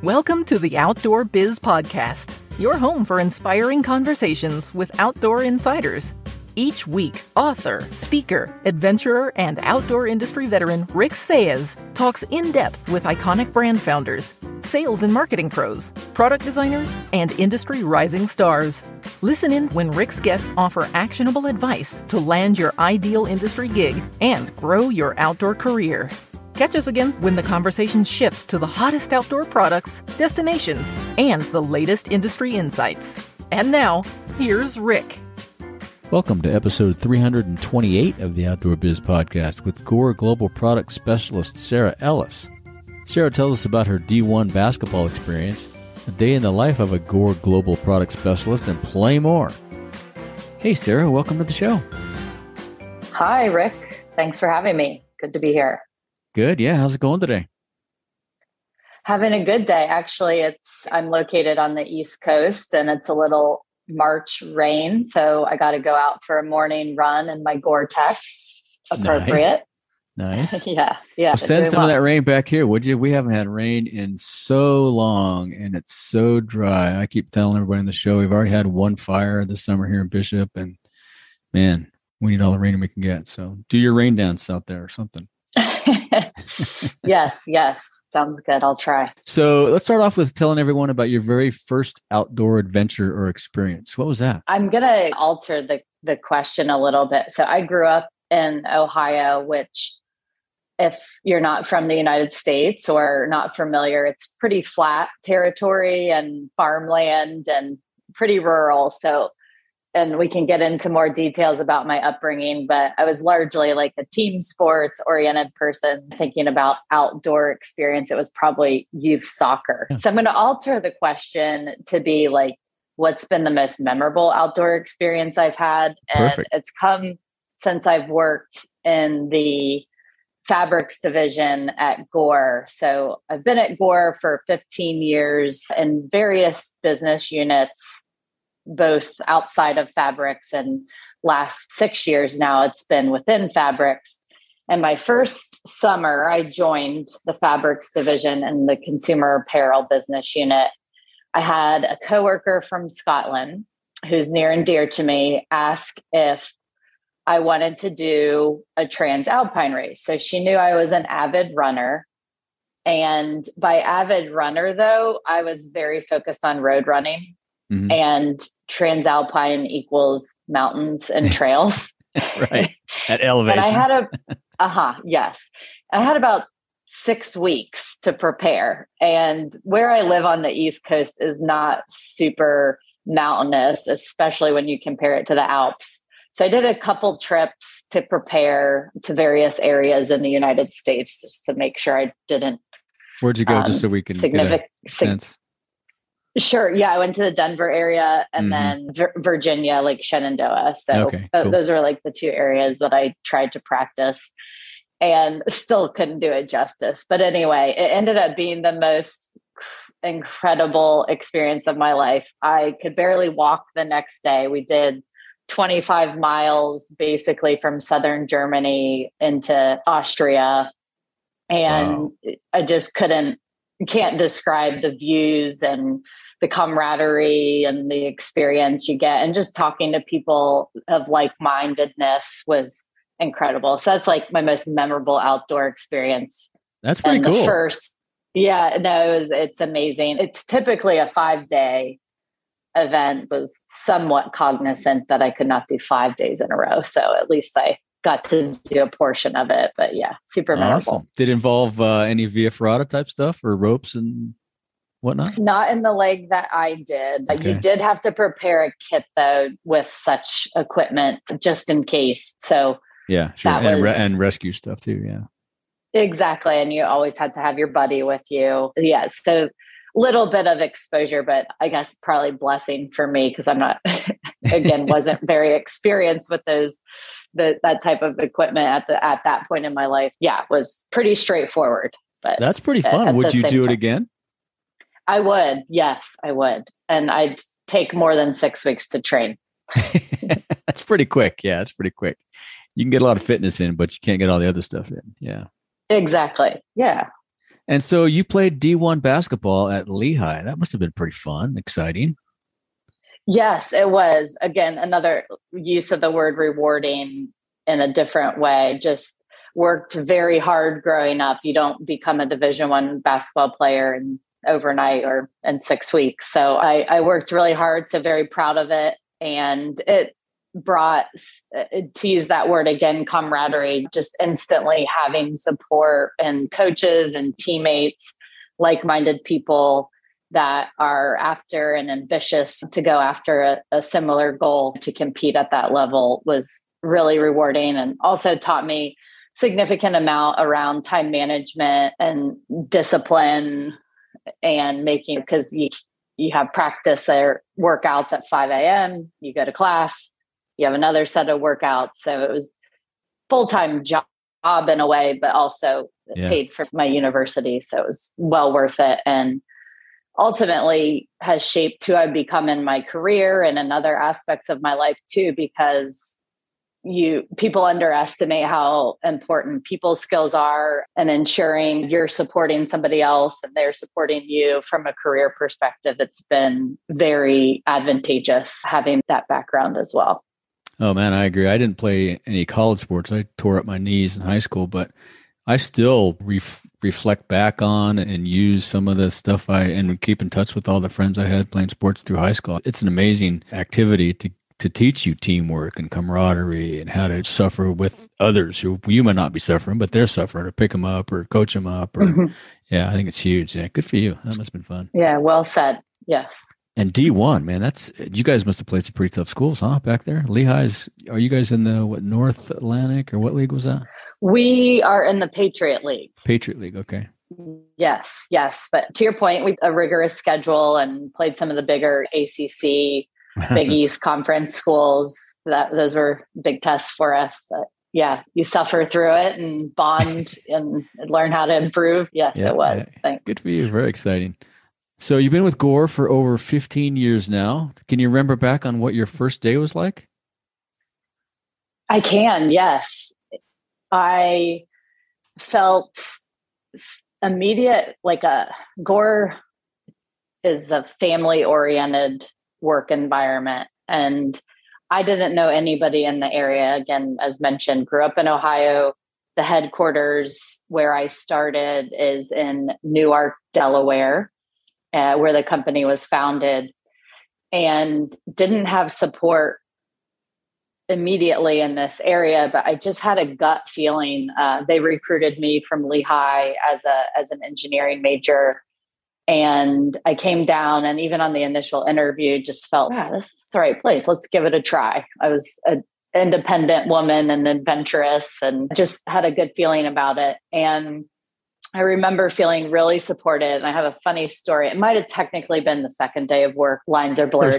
Welcome to the Outdoor Biz Podcast, your home for inspiring conversations with outdoor insiders. Each week, author, speaker, adventurer, and outdoor industry veteran Rick Saez talks in depth with iconic brand founders, sales and marketing pros, product designers, and industry rising stars. Listen in when Rick's guests offer actionable advice to land your ideal industry gig and grow your outdoor career. Catch us again when the conversation shifts to the hottest outdoor products, destinations, and the latest industry insights. And now, here's Rick. Welcome to episode 328 of the Outdoor Biz Podcast with Gore Global Product Specialist Sara Ellis. Sara tells us about her D1 basketball experience, a day in the life of a Gore Global Product Specialist, and plenty more. Hey, Sara, welcome to the show. Hi, Rick. Thanks for having me. Good to be here. Good. Yeah. How's it going today? Having a good day. Actually, I'm located on the East Coast and it's a little March rain. So I got to go out for a morning run in my GORE-TEX. Appropriate. Nice. Yeah. Well, send some of that rain back here, would you? We haven't had rain in so long and it's so dry. I keep telling everybody in the show, we've already had one fire this summer here in Bishop and man, we need all the rain we can get. So do your rain dance out there or something. Yes. Sounds good. I'll try. So let's start off with telling everyone about your very first outdoor adventure or experience. What was that? I'm going to alter the question a little bit. So I grew up in Ohio, which if you're not from the United States or not familiar, it's pretty flat territory and farmland and pretty rural. So and we can get into more details about my upbringing, but I was largely like a team sports oriented person thinking about outdoor experience. It was probably youth soccer. Yeah. So I'm going to alter the question to be like, what's been the most memorable outdoor experience I've had? And Perfect. It's come since I've worked in the fabrics division at Gore. So I've been at Gore for 15 years in various business units, both outside of fabrics, and last 6 years now it's been within fabrics. And my first summer, I joined the fabrics division in the consumer apparel business unit. I had a coworker from Scotland who's near and dear to me ask if I wanted to do a transalpine race. So she knew I was an avid runner. And by avid runner, though, I was very focused on road running. Mm-hmm. And transalpine equals mountains and trails. Right. At elevation. And I had yes. I had about 6 weeks to prepare. And where I live on the East Coast is not super mountainous, especially when you compare it to the Alps. So I did a couple trips to prepare to various areas in the United States just to make sure I didn't. Where'd you go just so we can get a sense? Sure. Yeah. I went to the Denver area and then Virginia, like Shenandoah. So cool. Those are like the two areas that I tried to practice and still couldn't do it justice. But anyway, it ended up being the most incredible experience of my life. I could barely walk the next day. We did 25 miles basically from southern Germany into Austria. And I just can't describe the views and the camaraderie and the experience you get. And just talking to people of like-mindedness was incredible. So that's like my most memorable outdoor experience. That's pretty cool. It's amazing. It's typically a 5-day event. Was somewhat cognizant that I could not do 5 days in a row. So at least I got to do a portion of it, but yeah, super memorable. Awesome. Did it involve any via ferrata type stuff or ropes and whatnot? Not in the leg that I did. Okay. You did have to prepare a kit though with such equipment just in case. So yeah, sure. And rescue stuff too. Yeah, exactly. And you always had to have your buddy with you. Yeah. So little bit of exposure, but I guess probably blessing for me because I'm not, again, wasn't very experienced with that type of equipment at that point in my life. Yeah, it was pretty straightforward. But that's pretty fun. Would you do it again? I would. Yes, I would. And I'd take more than 6 weeks to train. That's pretty quick. Yeah, it's pretty quick. You can get a lot of fitness in, but you can't get all the other stuff in. Yeah. Exactly. Yeah. And so you played D1 basketball at Lehigh. That must have been pretty fun, exciting. Yes, it was. Again, another use of the word rewarding in a different way. Just worked very hard growing up. You don't become a Division I basketball player overnight or in 6 weeks. So I worked really hard. So very proud of it. And it brought, to use that word again, camaraderie, just instantly having support and coaches and teammates, like-minded people that are after and ambitious to go after a similar goal to compete at that level was really rewarding, and also taught me significant amount around time management and discipline, and making, because you have practice or workouts at 5 a.m., you go to class, you have another set of workouts. So it was full-time job in a way, but also paid for my university. So it was well worth it. And ultimately has shaped who I've become in my career and in other aspects of my life too, because people underestimate how important people skills are, and ensuring you're supporting somebody else and they're supporting you from a career perspective. It's been very advantageous having that background as well. Oh man, I agree. I didn't play any college sports. I tore up my knees in high school, but I still reflect back on and use some of the stuff and keep in touch with all the friends I had playing sports through high school. It's an amazing activity to teach you teamwork and camaraderie and how to suffer with others who you might not be suffering, but they're suffering, or pick them up or coach them up. Or yeah, I think it's huge. Yeah, good for you. That must have been fun. Yeah, well said. Yes. And D1, man, you guys must have played some pretty tough schools, huh? Back there, are you guys in the North Atlantic, or what league was that? We are in the Patriot League. Patriot League, okay. Yes. But to your point, we have a rigorous schedule and played some of the bigger ACC, Big East Conference schools. Those were big tests for us. Yeah, you suffer through it and bond and learn how to improve. Yes, it was. Thanks. Good for you. Very exciting. So you've been with Gore for over 15 years now. Can you remember back on what your first day was like? I can, yes. I felt immediate, Gore is a family-oriented work environment. And I didn't know anybody in the area. Again, as mentioned, grew up in Ohio. The headquarters where I started is in Newark, Delaware, where the company was founded, and didn't have support immediately in this area, but I just had a gut feeling. They recruited me from Lehigh as an engineering major, and I came down, and even on the initial interview, just felt, this is the right place. Let's give it a try. I was an independent woman and adventurous, and just had a good feeling about it. And I remember feeling really supported. And I have a funny story. It might have technically been the second day of work. Lines are blurred.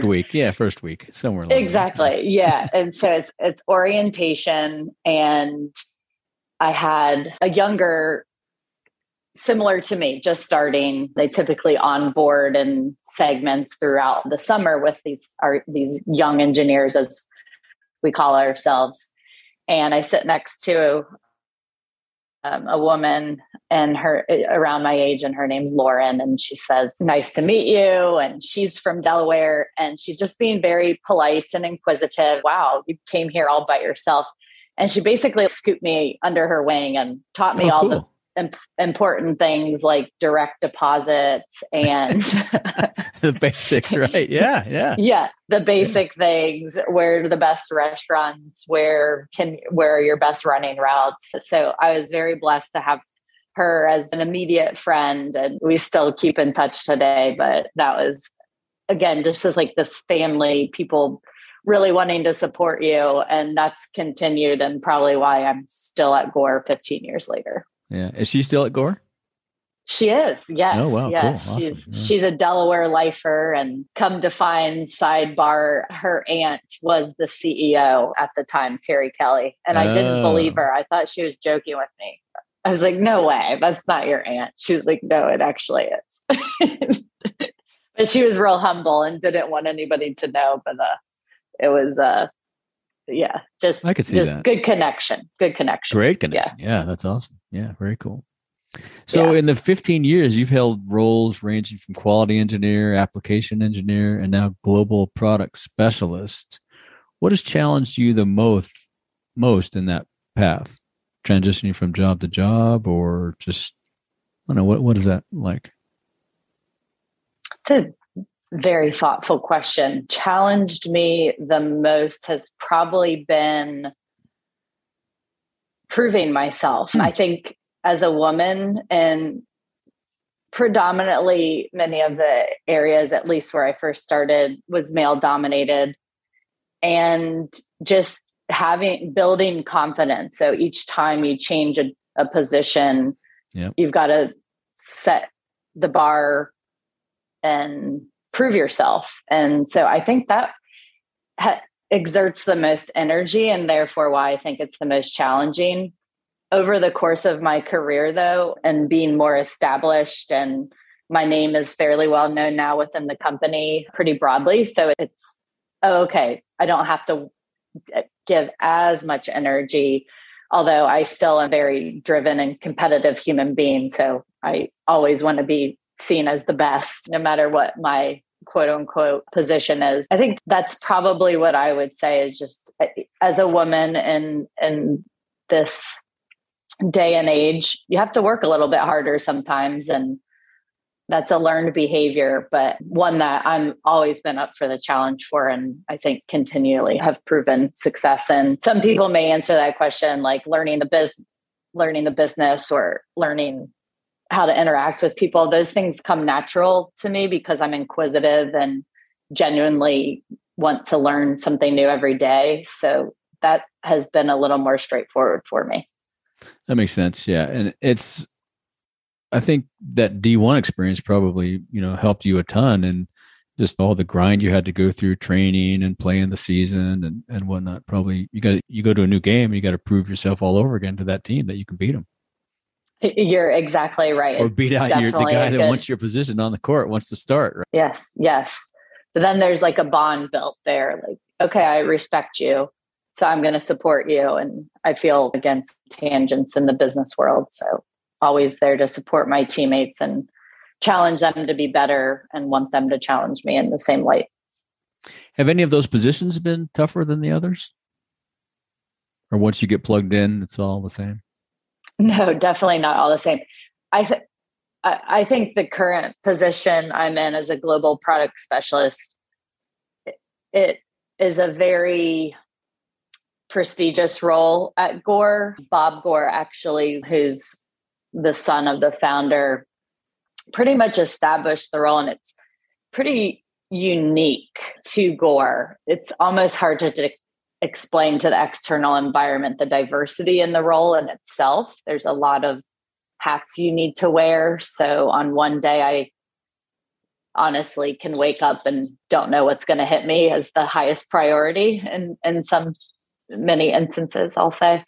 First week, somewhere along exactly. Yeah. And so it's orientation. And I had a younger, similar to me, just starting. They typically onboard in segments throughout the summer with these young engineers, as we call ourselves. And I sit next to a woman and her around my age, and her name's Lauren. And she says, "Nice to meet you." And she's from Delaware, and she's just being very polite and inquisitive. "Wow, you came here all by yourself." And she basically scooped me under her wing and taught me all the important things like direct deposits and the basics, right? Yeah. The basic things. Where are the best restaurants? Where are your best running routes? So I was very blessed to have her as an immediate friend, and we still keep in touch today. But that was, again, just as like this family, people really wanting to support you, and that's continued, and probably why I'm still at Gore 15 years later. Yeah. Is she still at Gore? She is. Yes. Oh, wow. Yes. Cool. Awesome. She's a Delaware lifer, and come to find, sidebar, her aunt was the CEO at the time, Terry Kelly. And I didn't believe her. I thought she was joking with me. I was like, "No way. That's not your aunt." She was like, "No, it actually is." But she was real humble and didn't want anybody to know. But it was, just, I could see just that. Good connection. Great connection. Yeah, that's awesome. Yeah, very cool. So in the 15 years, you've held roles ranging from quality engineer, application engineer, and now global product specialist. What has challenged you the most in that path? Transitioning from job to job, or just, I don't know, what is that like? It's a very thoughtful question. Challenged me the most has probably been proving myself. I think as a woman, and predominantly many of the areas, at least where I first started, was male dominated, and just building confidence. So each time you change a position, you've got to set the bar and prove yourself. And so I think that exerts the most energy, and therefore why I think it's the most challenging. Over the course of my career, though, and being more established, and my name is fairly well known now within the company pretty broadly. So it's, okay, I don't have to give as much energy, although I still am a very driven and competitive human being. So I always want to be seen as the best, no matter what my quote unquote position is. I think that's probably what I would say is just, as a woman in this day and age, you have to work a little bit harder sometimes. And that's a learned behavior, but one that I'm always been up for the challenge for. And I think continually have proven success. And some people may answer that question like learning the business or learning how to interact with people. Those things come natural to me because I'm inquisitive and genuinely want to learn something new every day. So that has been a little more straightforward for me. That makes sense. Yeah. And I think that D1 experience probably, helped you a ton, and just all the grind you had to go through, training and playing the season and whatnot. Probably you go to a new game, you got to prove yourself all over again to that team that you can beat them. You're exactly right. Or beat out the guy that wants your position on the court, wants to start. Right? Yes. But then there's like a bond built there. Like, okay, I respect you, so I'm going to support you. And I feel against tangents in the business world. So always there to support my teammates and challenge them to be better and want them to challenge me in the same light. Have any of those positions been tougher than the others? Or once you get plugged in, it's all the same? No, definitely not all the same. I think the current position I'm in as a global product specialist, it is a very prestigious role at Gore. Bob Gore, actually, who's the son of the founder, pretty much established the role, and it's pretty unique to Gore. It's almost hard to explain to the external environment the diversity in the role in itself. There's a lot of hats you need to wear. So on one day, I honestly can wake up and don't know what's going to hit me as the highest priority in many instances, I'll say.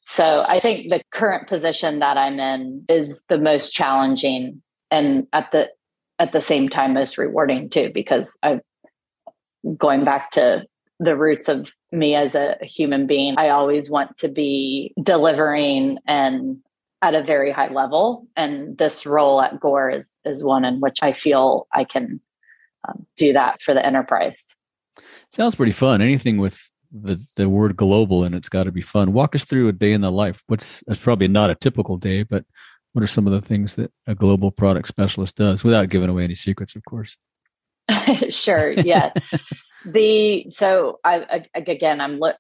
So I think the current position that I'm in is the most challenging, and at the same time most rewarding too, because I'm going back to the roots of me as a human being. I always want to be delivering and at a very high level. And this role at Gore is one in which I feel I can do that for the enterprise. Sounds pretty fun. Anything with the word global and it's got to be fun. Walk us through a day in the life. It's probably not a typical day, but what are some of the things that a global product specialist does, without giving away any secrets, of course? Sure. Yeah. I'm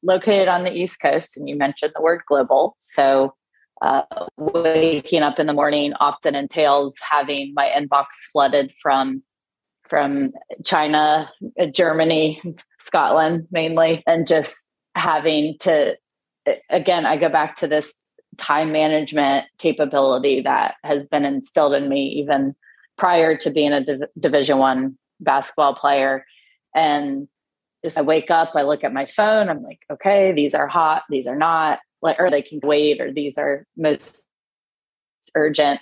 located on the East Coast, and you mentioned the word global. So waking up in the morning often entails having my inbox flooded from China, Germany, Scotland mainly, and just having to, again, I go back to this time management capability that has been instilled in me even prior to being a Division I basketball player. And just I wake up, I look at my phone, I'm like, okay, these are hot, these are not, or they can wait, or these are most urgent.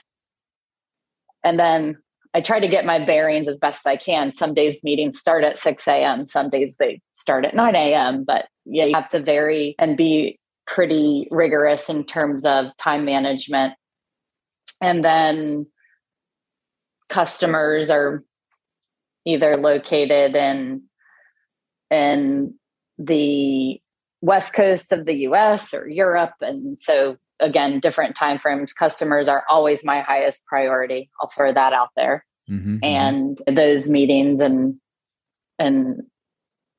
And then I try to get my bearings as best I can. Some days meetings start at 6 a.m. Some days they start at 9 a.m. But yeah, you have to vary and be pretty rigorous in terms of time management. And then customers are either located in the West Coast of the US or Europe. And so again, different timeframes. Customers are always my highest priority. I'll throw that out there. And those meetings and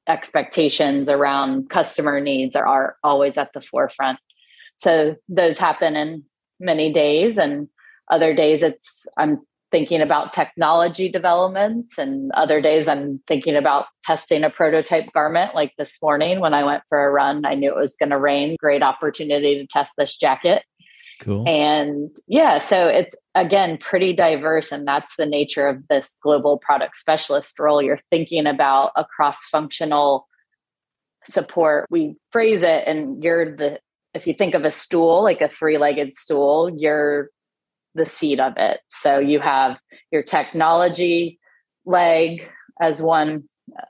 expectations around customer needs are always at the forefront. So those happen in many days, and other days I'm thinking about technology developments, and other days I'm thinking about testing a prototype garment. Like this morning when I went for a run, I knew it was going to rain. Great opportunity to test this jacket. Cool. And yeah, so it's again pretty diverse, and that's the nature of this global product specialist role. You're thinking about a cross-functional support. We phrase it, and if you think of a stool, like a three-legged stool, you're the seat of it. So you have your technology leg as one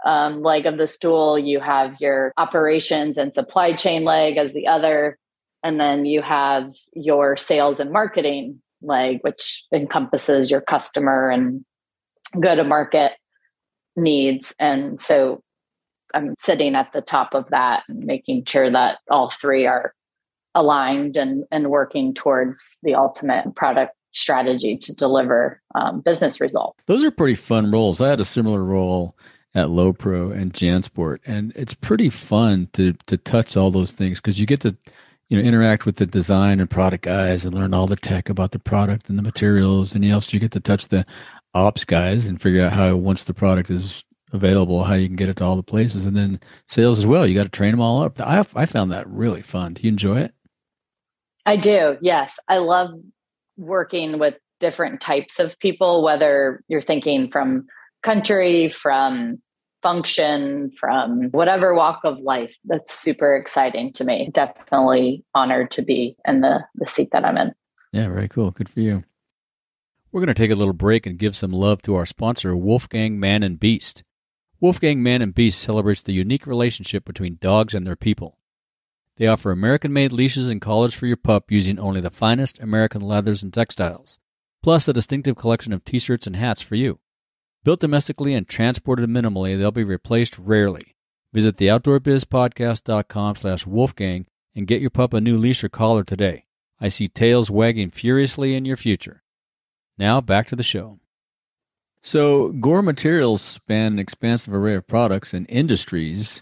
leg of the stool. You have your operations and supply chain leg as the other. And then you have your sales and marketing leg, which encompasses your customer and go-to-market needs. And so I'm sitting at the top of that and making sure that all three are aligned and working towards the ultimate product strategy to deliver business results. Those are pretty fun roles. I had a similar role at Lowepro and JanSport, and it's pretty fun to touch all those things because you get to interact with the design and product guys and learn all the tech about the product and the materials, and else you get to touch the ops guys and figure out how once the product is available, how you can get it to all the places, and then sales as well. You got to train them all up. I found that really fun. Do you enjoy it? I do. Yes. I love working with different types of people, whether you're thinking from country, from function, from whatever walk of life. That's super exciting to me. Definitely honored to be in the seat that I'm in. Yeah, very cool. Good for you. We're going to take a little break and give some love to our sponsor, Wolfgang Man and Beast. Wolfgang Man and Beast celebrates the unique relationship between dogs and their people. They offer American-made leashes and collars for your pup using only the finest American leathers and textiles, plus a distinctive collection of t-shirts and hats for you. Built domestically and transported minimally, they'll be replaced rarely. Visit theoutdoorbizpodcast.com/Wolfgang and get your pup a new leash or collar today. I see tails wagging furiously in your future. Now back to the show. So Gore Materials span an expansive array of products and industries.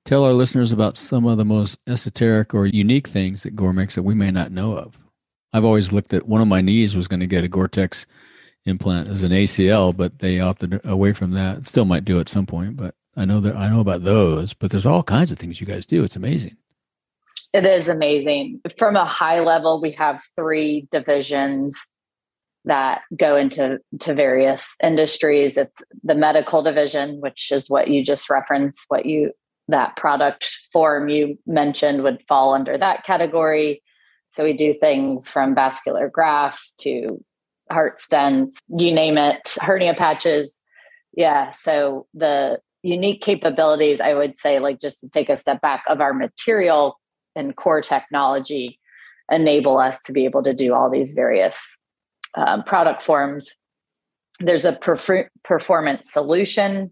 Tell our listeners about some of the most esoteric or unique things that Gore makes that we may not know of. I've always looked at one of my knees was going to get a GORE-TEX implant as an ACL, but they opted away from that. Still might do at some point, but I know about those. But there's all kinds of things you guys do. It's amazing. It is amazing. From a high level, we have 3 divisions that go into various industries. It's the medical division, which is what you just referenced, that product form you mentioned would fall under that category. So we do things from vascular grafts to heart stents, you name it, hernia patches. Yeah. So the unique capabilities, I would say, like just to take a step back, of our material and core technology enable us to be able to do all these various product forms. There's a performance solution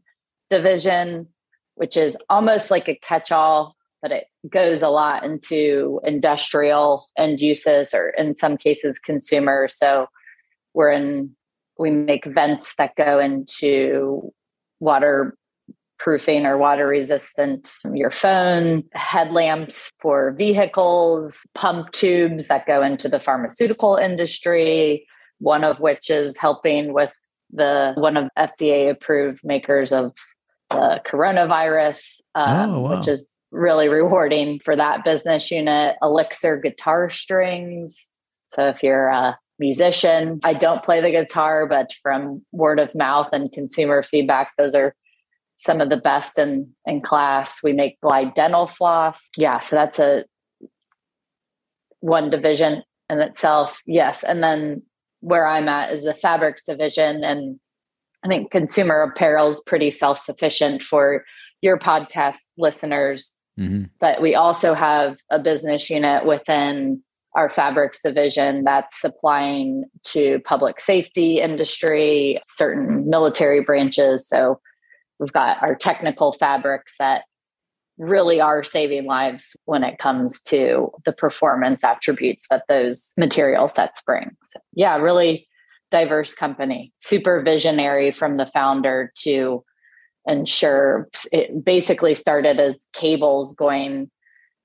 division, which is almost like a catch-all, but it goes a lot into industrial end uses, or in some cases consumer. So we make vents that go into waterproofing or water resistant your phone, headlamps for vehicles, pump tubes that go into the pharmaceutical industry, one of which is helping with one of FDA approved makers of the coronavirus, which is really rewarding for that business unit. Elixir guitar strings. So if you're a musician, I don't play the guitar, but from word of mouth and consumer feedback, those are some of the best in class. We make Glide dental floss. Yeah, so that's one division in itself. Yes. And then where I'm at is the fabrics division. And I think consumer apparel is pretty self-sufficient for your podcast listeners. Mm-hmm. But we also have a business unit within our fabrics division that's supplying to public safety industry, certain military branches. So we've got our technical fabrics that really are saving lives when it comes to the performance attributes that those material sets bring. So yeah, really diverse company, super visionary from the founder to ensure. It basically started as cables going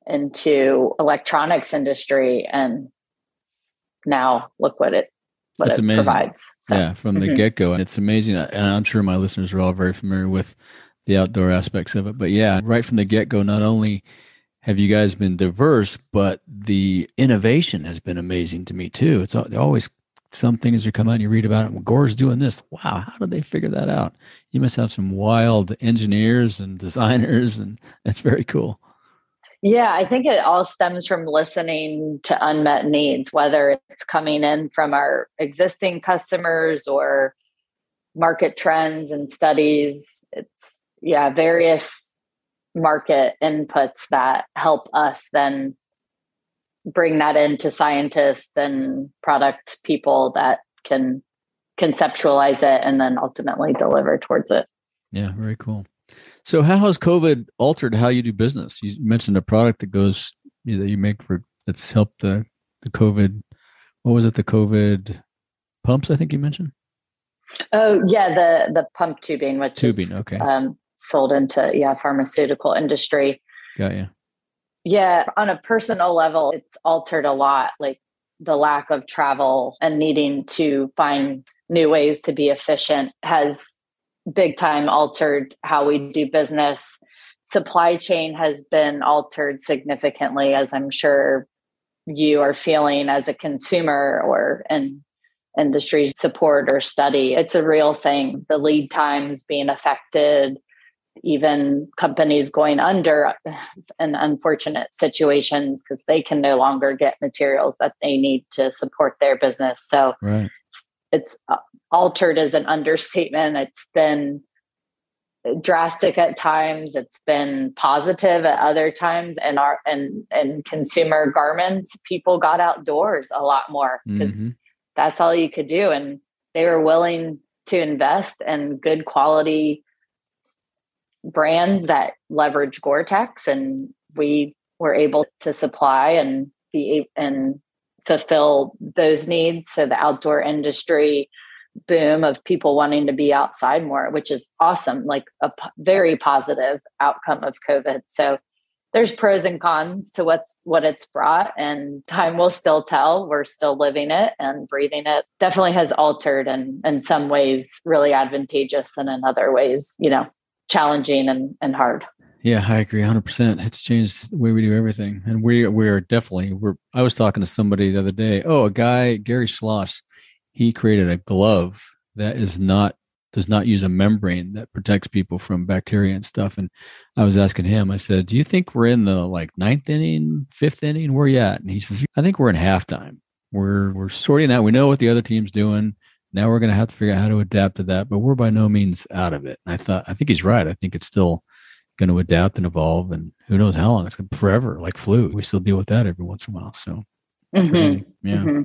into electronics industry, and now look what it provides. So, yeah, from the get-go. It's amazing. And I'm sure my listeners are all very familiar with the outdoor aspects of it. But yeah, right from the get-go, not only have you guys been diverse, but the innovation has been amazing to me too. It's always some things that come out and you read about it. Well, Gore's doing this. Wow, how did they figure that out? You must have some wild engineers and designers, and that's very cool. Yeah, I think it all stems from listening to unmet needs, whether it's coming in from our existing customers or market trends and studies. It's various market inputs that help us then bring that into scientists and product people that can conceptualize it and then ultimately deliver towards it. Yeah, very cool. So how has COVID altered how you do business? You mentioned a product that goes, that you make that's helped the COVID. What was it? The COVID pumps, I think you mentioned. Oh yeah. The pump tubing, which is okay. Sold into pharmaceutical industry. Got you. Yeah. On a personal level, it's altered a lot, like the lack of travel and needing to find new ways to be efficient has big time altered how we do business. Supply chain has been altered significantly, as I'm sure you are feeling as a consumer or in industry support or study. It's a real thing. The lead times being affected, even companies going under in unfortunate situations because they can no longer get materials that they need to support their business. So right. It's altered as an understatement. It's been drastic at times. It's been positive at other times. And in consumer garments, people got outdoors a lot more because that's all you could do. And they were willing to invest in good quality brands that leverage GORE-TEX, and we were able to supply and fulfill those needs. So the outdoor industry boom of people wanting to be outside more, which is awesome, like a very positive outcome of COVID. So there's pros and cons to what it's brought, and time will still tell. We're still living it and breathing it. Definitely has altered, and in some ways really advantageous, and in other ways, challenging and hard. Yeah, I agree 100%. It's changed the way we do everything. And we're definitely, I was talking to somebody the other day. Oh, a guy, Gary Schloss, he created a glove that does not use a membrane that protects people from bacteria and stuff. And I was asking him, I said, do you think we're in the ninth inning, fifth inning? Where are you at? And he says, I think we're in halftime. We're sorting out. We know what the other team's doing. Now we're going to have to figure out how to adapt to that, but we're by no means out of it. And I think he's right. I think it's still going to adapt and evolve, and who knows how long. It's going to be forever, like flu. We still deal with that every once in a while. So it's crazy. Yeah.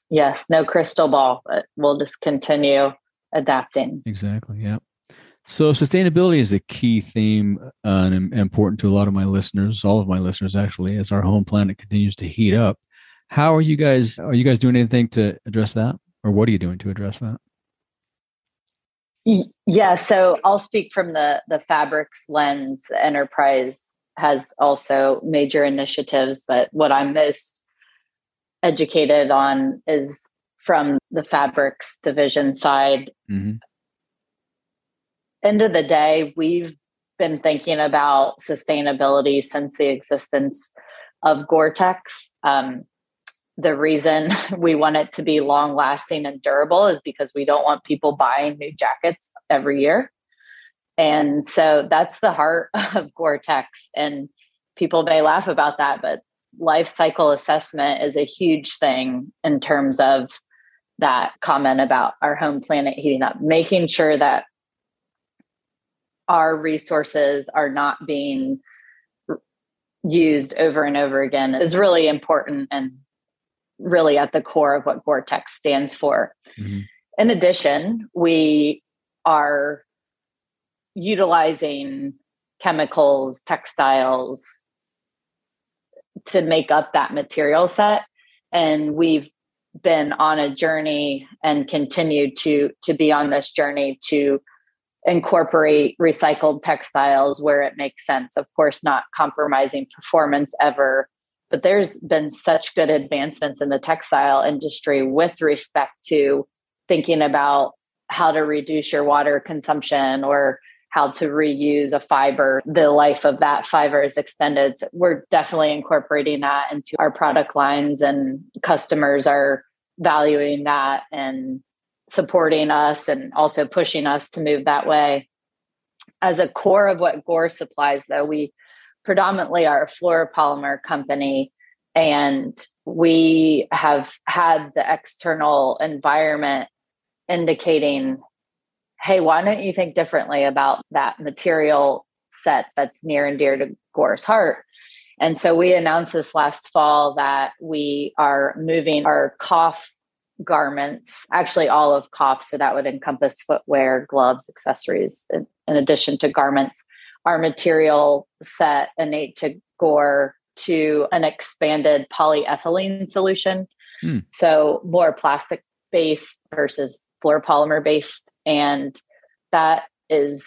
Yes. No crystal ball, but we'll just continue adapting. Exactly. Yeah. So sustainability is a key theme and important to a lot of my listeners, all of my listeners actually, as our home planet continues to heat up. How are you guys doing anything to address that? Or what are you doing to address that? Yeah, so I'll speak from the fabrics lens. Enterprise has also major initiatives, but what I'm most educated on is from the fabrics division side. End of the day, we've been thinking about sustainability since the existence of GORE-TEX. The reason we want it to be long lasting and durable is because we don't want people buying new jackets every year. And so that's the heart of GORE-TEX. And people may laugh about that, but life cycle assessment is a huge thing in terms of that comment about our home planet heating up, making sure that our resources are not being used over and over again is really important. And really at the core of what GORE-TEX stands for. Mm-hmm. In addition, we are utilizing chemicals, textiles to make up that material set. And we've been on a journey and continue to be on this journey to incorporate recycled textiles where it makes sense. Of course, not compromising performance ever, but there's been such good advancements in the textile industry with respect to thinking about how to reduce your water consumption or how to reuse a fiber. The life of that fiber is extended. So we're definitely incorporating that into our product lines, and customers are valuing that and supporting us and also pushing us to move that way. As a core of what Gore supplies, though, we predominantly are a fluoropolymer company, and we have had the external environment indicating, hey, why don't you think differently about that material set that's near and dear to Gore's heart? And so we announced this last fall that we are moving our cough garments, actually all of cough, so that would encompass footwear, gloves, accessories, in addition to garments, our material set innate to Gore to an expanded polyethylene solution. So more plastic based versus fluoropolymer based. And that is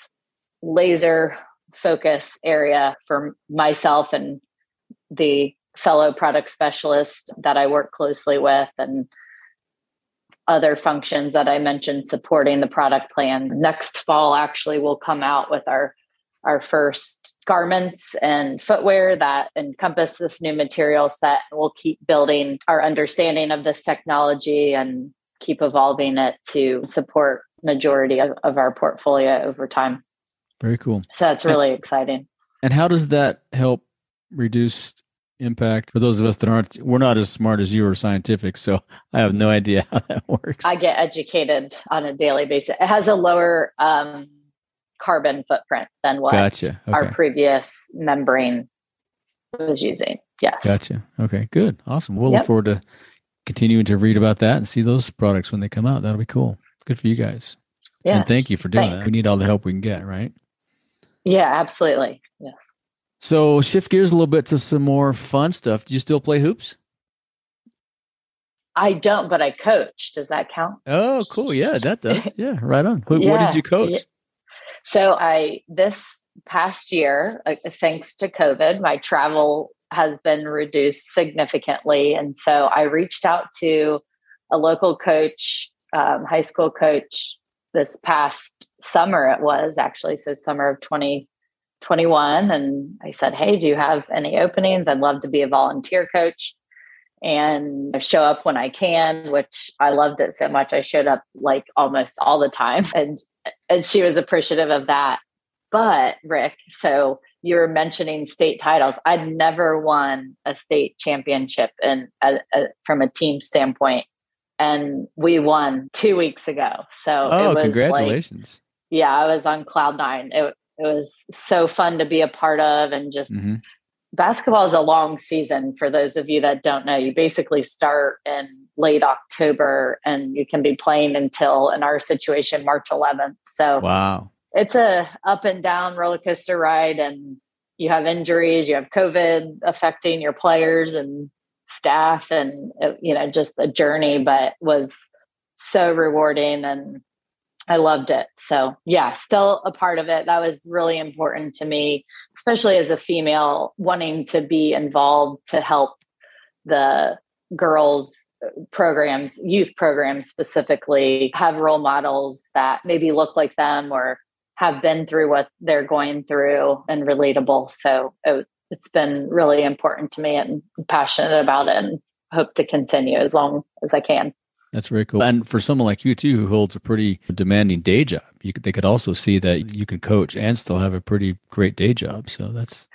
laser focus area for myself and the fellow product specialist that I work closely with, and other functions that I mentioned supporting the product plan. Next fall, actually, we'll come out with our first garments and footwear that encompass this new material set. We'll keep building our understanding of this technology and keep evolving it to support majority of our portfolio over time. Very cool. So that's really exciting. And how does that help reduce impact for those of us that we're not as smart as you or scientific, so I have no idea how that works. I get educated on a daily basis. It has a lower carbon footprint than what our previous membrane was using. Yes. Gotcha. Okay, good. Awesome. We'll look forward to continuing to read about that and see those products when they come out. That'll be cool. Good for you guys. Yeah. And thank you for doing that. We need all the help we can get, right? Yeah, absolutely. Yes. So shift gears a little bit to some more fun stuff. Do you still play hoops? I don't, but I coach. Does that count? Oh, cool. Yeah, that does. Yeah, right on. What did you coach? Yeah. So this past year, thanks to COVID, my travel has been reduced significantly. And so I reached out to a local coach, high school coach, this past summer. It was actually, so summer of 2021. And I said, hey, do you have any openings? I'd love to be a volunteer coach and show up when I can, which I loved it so much. I showed up like almost all the time. And she was appreciative of that. But Rick, so you were mentioning state titles. I'd never won a state championship from a team standpoint. And we won 2 weeks ago. So it was congratulations. I was on cloud nine. It was so fun to be a part of, and just basketball is a long season. For those of you that don't know, you basically start in late October and you can be playing until, in our situation, March 11th. So wow, it's a up and down roller coaster ride, and you have injuries, you have COVID affecting your players and staff, and just a journey, but was so rewarding and I loved it. So still a part of it. That was really important to me, especially as a female, wanting to be involved to help the girls programs, youth programs specifically, have role models that maybe look like them or have been through what they're going through and relatable. So it's been really important to me, and I'm passionate about it, and hope to continue as long as I can. That's very cool. And for someone like you too, who holds a pretty demanding day job, they could also see that you can coach and still have a pretty great day job. So that's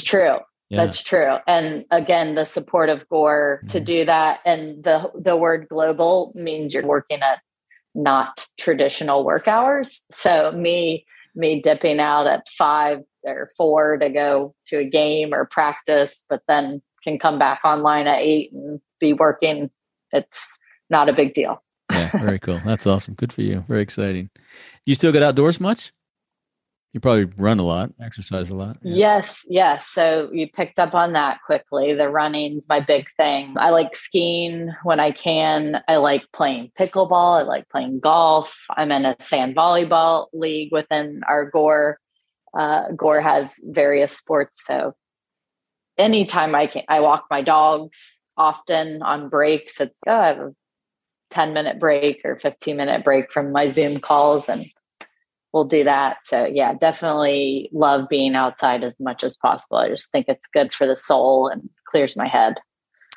true. Yeah. That's true. And again, the support of Gore to do that. And the word global means you're working at not traditional work hours. So me dipping out at 5 or 4 to go to a game or practice, but then can come back online at 8 and be working. It's not a big deal. Yeah, very cool. That's awesome. Good for you. Very exciting. You still get outdoors much? You probably run a lot, exercise a lot. Yeah. Yes. So you picked up on that quickly. The running's my big thing. I like skiing when I can. I like playing pickleball. I like playing golf. I'm in a sand volleyball league within our Gore. Gore has various sports. So anytime I walk my dogs often on breaks. I have a 10-minute break or 15-minute break from my Zoom calls, and we'll do that. So yeah, definitely love being outside as much as possible. I just think it's good for the soul and clears my head.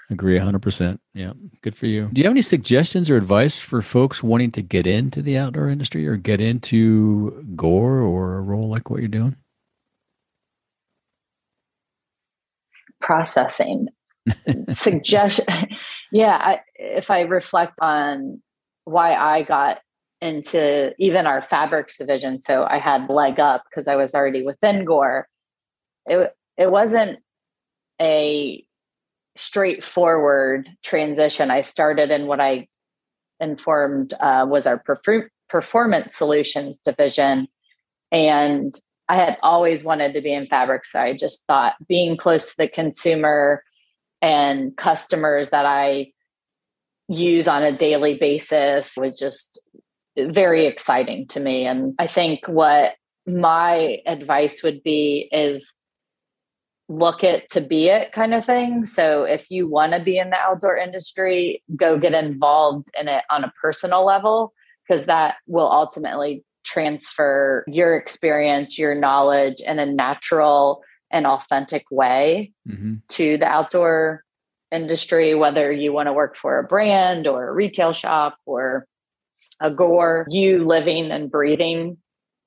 Agree 100%. Yeah. Good for you. Do you have any suggestions or advice for folks wanting to get into the outdoor industry or get into Gore or a role like what you're doing? Processing. Suggestion. Yeah. If I reflect on why I got into even our fabrics division, so I had leg up because I was already within Gore. It wasn't a straightforward transition. I started in what I informed was our performance solutions division, and I had always wanted to be in fabrics. So I just thought being close to the consumer and customers that I use on a daily basis was just very exciting to me. And I think what my advice would be is look it to be it kind of thing. So if you want to be in the outdoor industry, go get involved in it on a personal level, because that will ultimately transfer your experience, your knowledge in a natural and authentic way to the outdoor industry, whether you want to work for a brand or a retail shop or a Gore, you living and breathing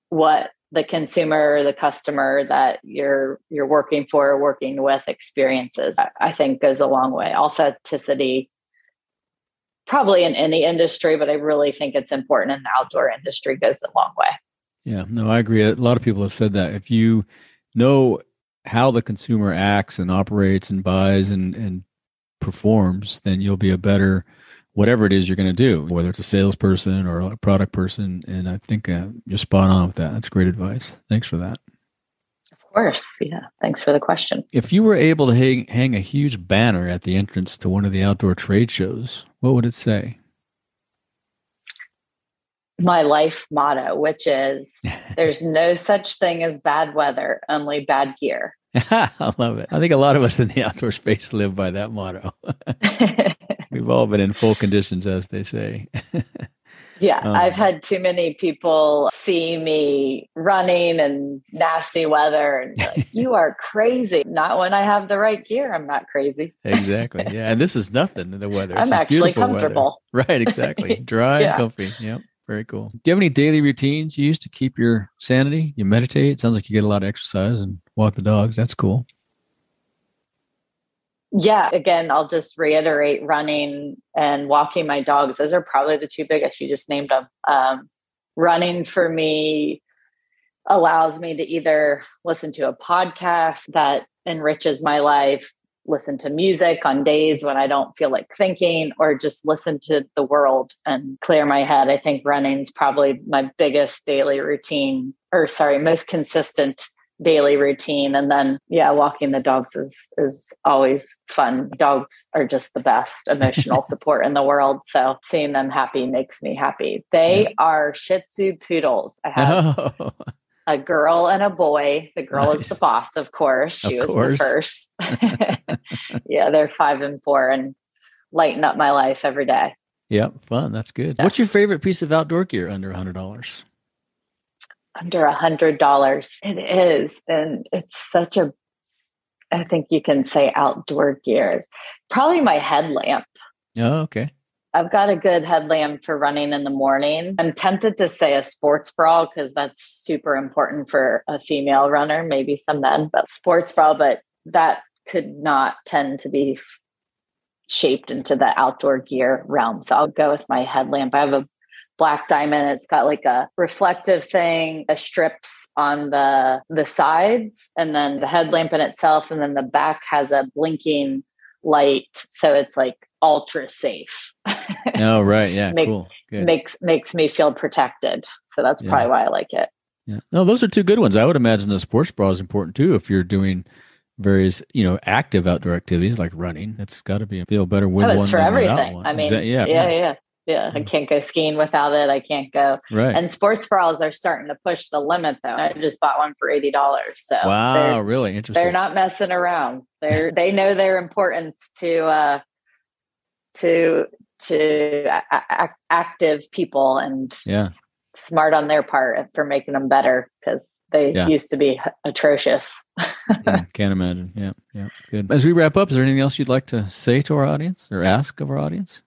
what the consumer or the customer that you're working for or working with experiences, I think goes a long way. Authenticity, probably in any industry, but I really think it's important in the outdoor industry, goes a long way. Yeah, no, I agree. A lot of people have said that. If you know how the consumer acts and operates and buys and performs, then you'll be a better whatever it is you're going to do, whether it's a salesperson or a product person. And I think you're spot on with that. That's great advice. Thanks for that. Of course. Yeah. Thanks for the question. If you were able to hang a huge banner at the entrance to one of the outdoor trade shows, what would it say? My life motto, which is there's no such thing as bad weather, only bad gear. I love it. I think a lot of us in the outdoor space live by that motto. We've all been in full conditions, as they say. Yeah, I've had too many people see me running in nasty weather and like, you are crazy. Not when I have the right gear. I'm not crazy. Exactly. Yeah. And this is nothing in the weather. I'm actually comfortable. Weather. Right. Exactly. Dry and comfy. Yep. Very cool. Do you have any daily routines you use to keep your sanity? You meditate? It sounds like you get a lot of exercise and walk the dogs. That's cool. Yeah. Again, I'll just reiterate, running and walking my dogs. Those are probably the two biggest. You just named them. Running for me allows me to either listen to a podcast that enriches my life, listen to music on days when I don't feel like thinking, or just listen to the world and clear my head. I think running is probably my biggest daily routine, most consistent daily routine. And then, walking the dogs is always fun. Dogs are just the best emotional support in the world. So seeing them happy makes me happy. They are Shih Tzu poodles. I have a girl and a boy. The girl is the boss, of course. She was the first. Yeah, they're 5 and 4 and lighten up my life every day. Yep, fun. That's good. Yeah. What's your favorite piece of outdoor gear under $100? Under $100. It is. And it's I think you can say outdoor gear. It's probably my headlamp. Oh, okay. I've got a good headlamp for running in the morning. I'm tempted to say a sports bra because that's super important for a female runner, maybe some men, but sports bra, but that could not tend to be shaped into the outdoor gear realm. So I'll go with my headlamp. I have a black diamond. It's got like a reflective thing, a strips on the sides, and then the headlamp in itself. And then the back has a blinking light. So it's like ultra safe. Oh, right. Yeah. Cool. Good. Makes me feel protected. So that's probably why I like it. Yeah. No, those are two good ones. I would imagine the sports bra is important too. If you're doing various, active outdoor activities like running, it's got to feel better with one it's for than everything. without one. I mean, Yeah. I can't go skiing without it. I can't go. Right. And sports bras are starting to push the limit though. I just bought one for $80. So wow, really interesting. They're not messing around. They know their importance to active people, and smart on their part for making them better, because they used to be atrocious. Can't imagine. Yeah. Good. As we wrap up, is there anything else you'd like to say to our audience or ask of our audience?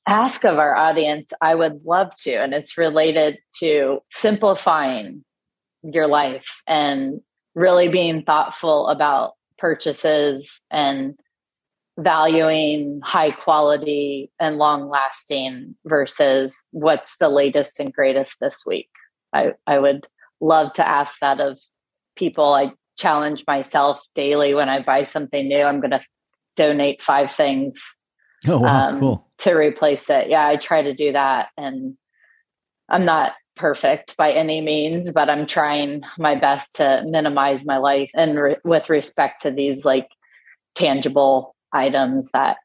Ask of our audience, I would love to. And it's related to simplifying your life and really being thoughtful about purchases and valuing high quality and long lasting versus what's the latest and greatest this week. I would love to ask that of people. I challenge myself daily when I buy something new. I'm going to donate 5 things. Oh, wow, cool. To replace it. Yeah, I try to do that. And I'm not perfect by any means, but I'm trying my best to minimize my life and with respect to these like tangible items that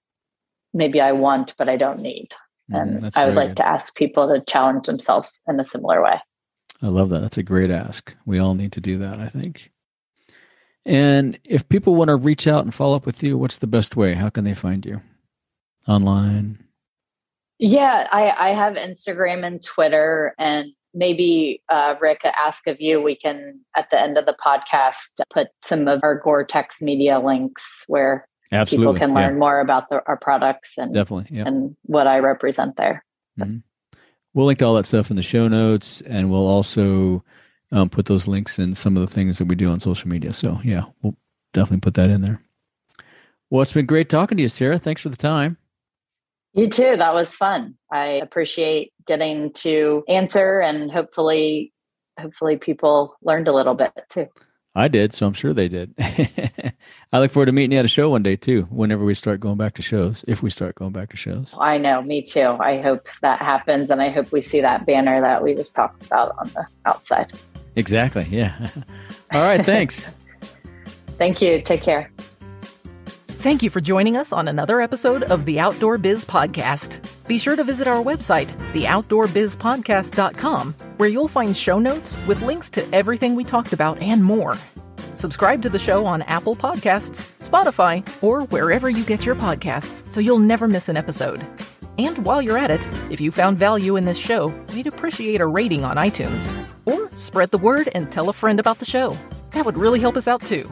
maybe I want, but I don't need. And I would like to ask people to challenge themselves in a similar way. I love that. That's a great ask. We all need to do that, I think. And if people want to reach out and follow up with you, what's the best way? How can they find you? Online? Yeah, I have Instagram and Twitter, and maybe Rick, ask of you, we can at the end of the podcast put some of our GORE-TEX media links where people can learn more about our products and and what I represent there. Mm-hmm. We'll link to all that stuff in the show notes, and we'll also put those links in some of the things that we do on social media. So we'll definitely put that in there. Well, it's been great talking to you, Sara. Thanks for the time. You too. That was fun. I appreciate getting to answer, and hopefully people learned a little bit too. I did, so I'm sure they did. I look forward to meeting you at a show one day too, whenever we start going back to shows, if we start going back to shows. I know, me too. I hope that happens, and I hope we see that banner that we just talked about on the outside. Exactly, yeah. All right, thanks. Thank you. Take care. Thank you for joining us on another episode of the Outdoor Biz Podcast. Be sure to visit our website, theoutdoorbizpodcast.com, where you'll find show notes with links to everything we talked about and more. Subscribe to the show on Apple Podcasts, Spotify, or wherever you get your podcasts so you'll never miss an episode. And while you're at it, if you found value in this show, we'd appreciate a rating on iTunes. Or spread the word and tell a friend about the show. That would really help us out too.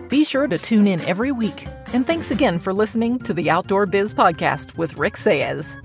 Be sure to tune in every week. And thanks again for listening to the Outdoor Biz Podcast with Rick Saez.